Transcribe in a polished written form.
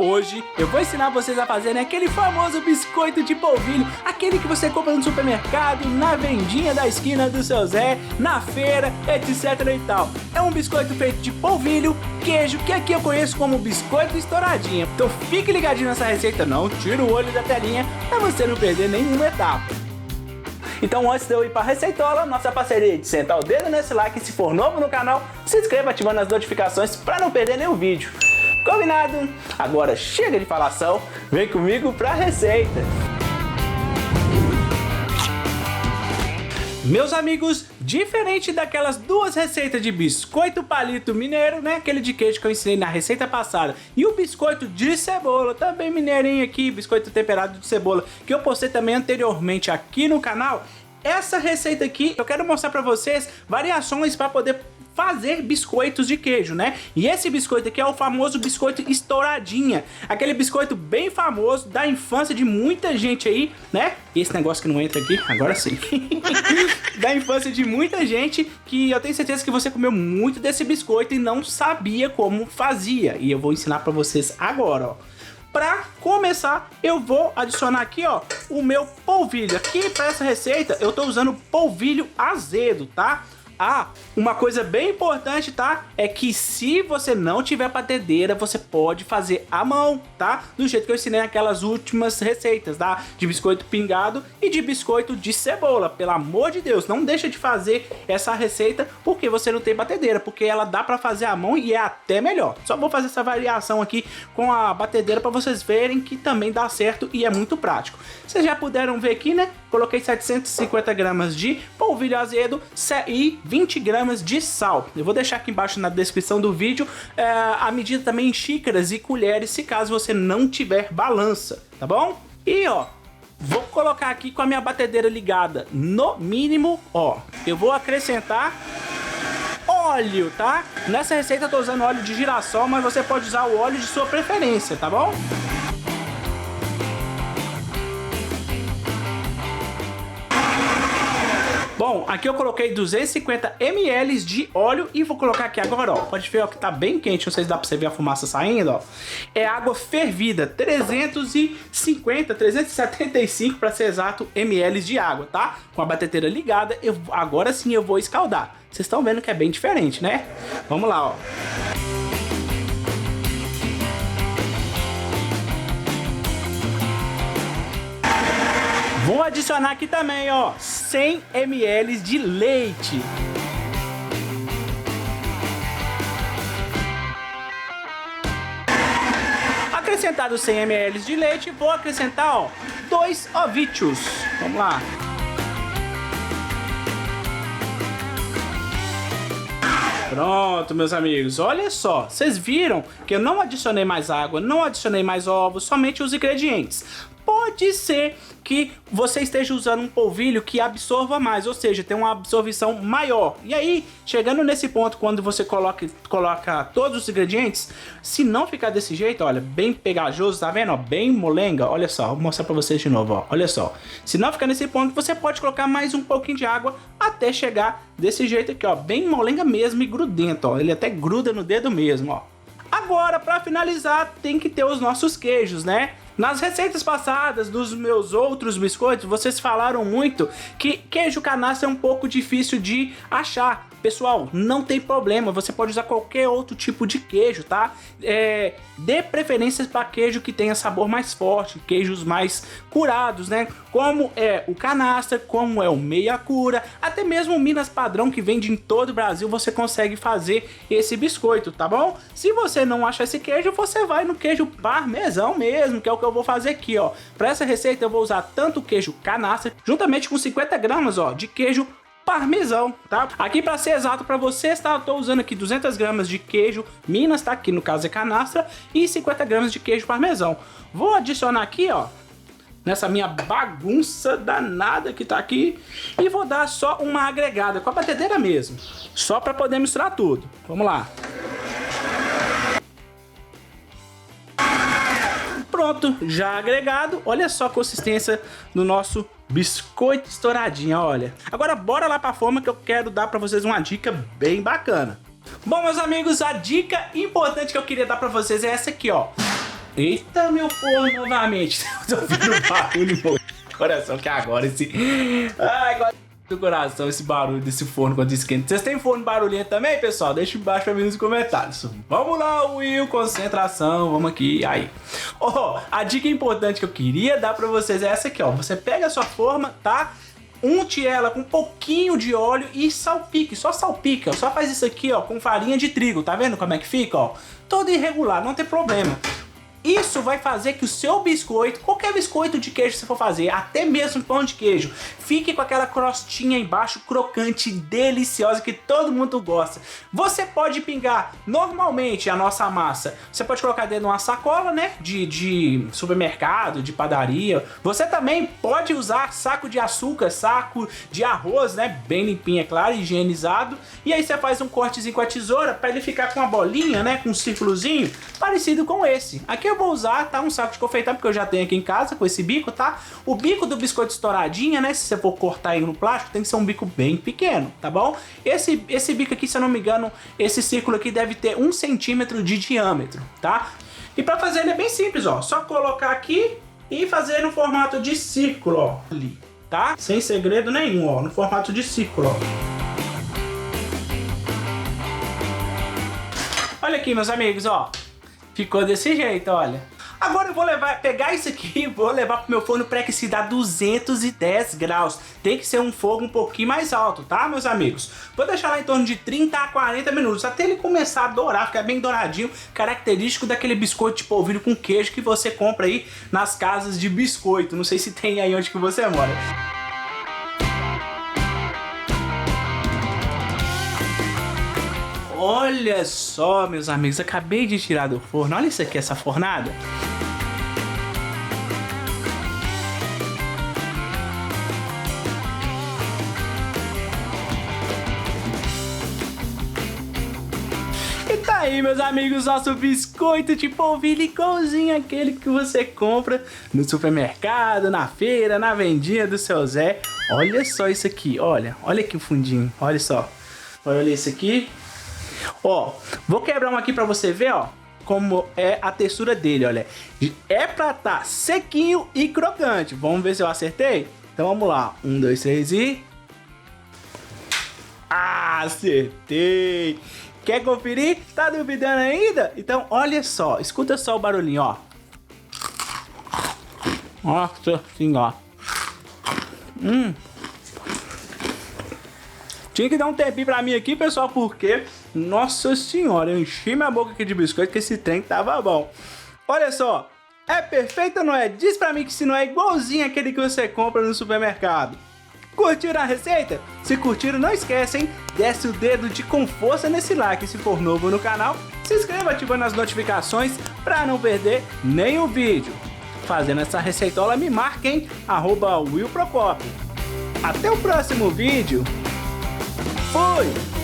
Hoje eu vou ensinar vocês a fazerem aquele famoso biscoito de polvilho, aquele que você compra no supermercado, na vendinha da esquina do seu Zé, na feira, etc e tal. É um biscoito feito de polvilho, queijo, que aqui eu conheço como biscoito estouradinha. Então fique ligadinho nessa receita, não tira o olho da telinha para você não perder nenhuma etapa. Então antes de eu ir para a receitola, nossa parceria de sentar o dedo nesse like e se for novo no canal, se inscreva ativando as notificações para não perder nenhum vídeo. Combinado? Agora chega de falação, vem comigo para a receita. Meus amigos, diferente daquelas duas receitas de biscoito palito mineiro, né, aquele de queijo que eu ensinei na receita passada, e o biscoito de cebola, também mineirinho aqui, biscoito temperado de cebola, que eu postei também anteriormente aqui no canal, essa receita aqui eu quero mostrar para vocês variações para poder fazer biscoitos de queijo, né? E esse biscoito aqui é o famoso biscoito estouradinha, aquele biscoito bem famoso da infância de muita gente aí, né? E esse negócio que não entra aqui, agora sim. Da infância de muita gente, que eu tenho certeza que você comeu muito desse biscoito e não sabia como fazia. E eu vou ensinar para vocês agora, ó. Para começar, eu vou adicionar aqui, ó, o meu polvilho. Aqui para essa receita, eu tô usando polvilho azedo, tá? Ah, uma coisa bem importante, tá? É que se você não tiver batedeira, você pode fazer à mão, tá? Do jeito que eu ensinei naquelas últimas receitas, tá? De biscoito pingado e de biscoito de cebola. Pelo amor de Deus, não deixa de fazer essa receita porque você não tem batedeira, porque ela dá pra fazer à mão e é até melhor. Só vou fazer essa variação aqui com a batedeira pra vocês verem que também dá certo e é muito prático. Vocês já puderam ver aqui, né? Coloquei 750 gramas de polvilho azedo e 20 gramas de sal. Eu vou deixar aqui embaixo na descrição do vídeo a medida também em xícaras e colheres, se caso você não tiver balança, tá bom? E ó, vou colocar aqui com a minha batedeira ligada no mínimo, ó. Eu vou acrescentar óleo, tá? Nessa receita eu tô usando óleo de girassol, mas você pode usar o óleo de sua preferência, tá bom? Bom, aqui eu coloquei 250 ml de óleo e vou colocar aqui agora, ó. Pode ver, ó, que tá bem quente, não sei se dá pra você ver a fumaça saindo, ó. É água fervida, 375 para ser exato, ml de água, tá? Com a batedeira ligada, agora sim eu vou escaldar. Vocês estão vendo que é bem diferente, né? Vamos lá, ó. Vou adicionar aqui também, ó, 100 ml de leite. Acrescentado 100 ml de leite, vou acrescentar, ó, 2 ovídeos. Vamos lá. Pronto, meus amigos, olha só, vocês viram que eu não adicionei mais água, não adicionei mais ovos, somente os ingredientes. Pode ser que você esteja usando um polvilho que absorva mais, ou seja, tem uma absorção maior. E aí, chegando nesse ponto, quando você coloca todos os ingredientes, se não ficar desse jeito, olha, bem pegajoso, tá vendo? Ó, bem molenga, olha só, vou mostrar pra vocês de novo, ó, olha só. Se não ficar nesse ponto, você pode colocar mais um pouquinho de água até chegar desse jeito aqui, ó, bem molenga mesmo e grudento, ó, ele até gruda no dedo mesmo, ó. Agora, para finalizar, tem que ter os nossos queijos, né? Nas receitas passadas dos meus outros biscoitos, vocês falaram muito que queijo canastra é um pouco difícil de achar. Pessoal, não tem problema, você pode usar qualquer outro tipo de queijo, tá? Dê preferências para queijo que tenha sabor mais forte, queijos mais curados, né? Como é o canastra, como é o meia cura, até mesmo o Minas padrão que vende em todo o Brasil, você consegue fazer esse biscoito, tá bom? Se você não achar esse queijo, você vai no queijo parmesão mesmo, que é o que eu vou fazer aqui, ó. Para essa receita eu vou usar tanto o queijo canastra, juntamente com 50 gramas, ó, de queijo parmesão, tá? Aqui para ser exato para vocês, tá? Eu tô usando aqui 200 gramas de queijo Minas, tá? Aqui no caso é canastra, e 50 gramas de queijo parmesão. Vou adicionar aqui, ó, nessa minha bagunça danada que tá aqui, e vou dar só uma agregada com a batedeira mesmo, só para poder misturar tudo. Vamos lá. Pronto, já agregado, olha só a consistência do nosso biscoito estouradinha, olha. Agora bora lá pra forma que eu quero dar pra vocês uma dica bem bacana. Bom, meus amigos, a dica importante que eu queria dar pra vocês é essa aqui, ó. Eita, meu forno novamente. Tô ouvindo um barulho no meu coração, que agora esse... Ai, agora do coração esse barulho desse forno quando esquenta. Vocês têm forno barulhento também, pessoal? Deixa embaixo pra mim nos comentários. Vamos lá, Will, concentração, vamos aqui. Aí. A dica importante que eu queria dar pra vocês é essa aqui, ó. Você pega a sua forma, tá? Unte ela com um pouquinho de óleo e salpique, só salpica. Só faz isso aqui, ó, com farinha de trigo. Tá vendo como é que fica, ó? Todo irregular, não tem problema. Isso vai fazer que o seu biscoito, qualquer biscoito de queijo que você for fazer, até mesmo pão de queijo, fique com aquela crostinha embaixo crocante, deliciosa, que todo mundo gosta. Você pode pingar normalmente a nossa massa. Você pode colocar dentro de uma sacola, né, de supermercado, de padaria. Você também pode usar saco de açúcar, saco de arroz, né, bem limpinho, é claro, higienizado. E aí você faz um cortezinho com a tesoura para ele ficar com uma bolinha, né, com um círculozinho parecido com esse. Aqui eu vou usar, tá, um saco de confeitar, porque eu já tenho aqui em casa com esse bico, tá? O bico do biscoito estouradinha, né, se você for cortar ele no plástico, tem que ser um bico bem pequeno, tá bom? Esse bico aqui, se eu não me engano, esse círculo aqui deve ter 1 centímetro de diâmetro, tá? E pra fazer ele é bem simples, ó, só colocar aqui e fazer no formato de círculo, ó, ali, tá? Sem segredo nenhum, ó, no formato de círculo, ó. Olha aqui, meus amigos, ó. Ficou desse jeito, olha. Agora eu vou pegar isso aqui e vou levar pro meu forno pré-aquecido a 210 graus. Tem que ser um fogo um pouquinho mais alto, tá, meus amigos? Vou deixar lá em torno de 30 a 40 minutos, até ele começar a dourar, ficar bem douradinho, característico daquele biscoito de polvilho com queijo que você compra aí nas casas de biscoito. Não sei se tem aí onde que você mora. Olha só, meus amigos, acabei de tirar do forno. Olha isso aqui, essa fornada. E tá aí, meus amigos, nosso biscoito de polvilho igualzinho aquele que você compra no supermercado, na feira, na vendinha do seu Zé. Olha só isso aqui, olha aqui o fundinho, olha só. Olha isso aqui. Ó, vou quebrar um aqui pra você ver, ó, como é a textura dele, olha. É pra tá sequinho e crocante. Vamos ver se eu acertei? Então vamos lá. 1, 2, 3 e... acertei! Quer conferir? Tá duvidando ainda? Então olha só, escuta só o barulhinho, ó. Nossa, assim, ó. Tinha que dar um tempinho pra mim aqui, pessoal, porque... nossa senhora, eu enchi minha boca aqui de biscoito que esse trem tava bom. Olha só, é perfeito ou não é? Diz pra mim que se não é igualzinho aquele que você compra no supermercado. Curtiram a receita? Se curtiram, não esquece, hein? Desce o dedo com força nesse like. Se for novo no canal, se inscreva ativando as notificações pra não perder nenhum vídeo. Fazendo essa receitola, me marquem, @WillProcopio. Até o próximo vídeo. Fui!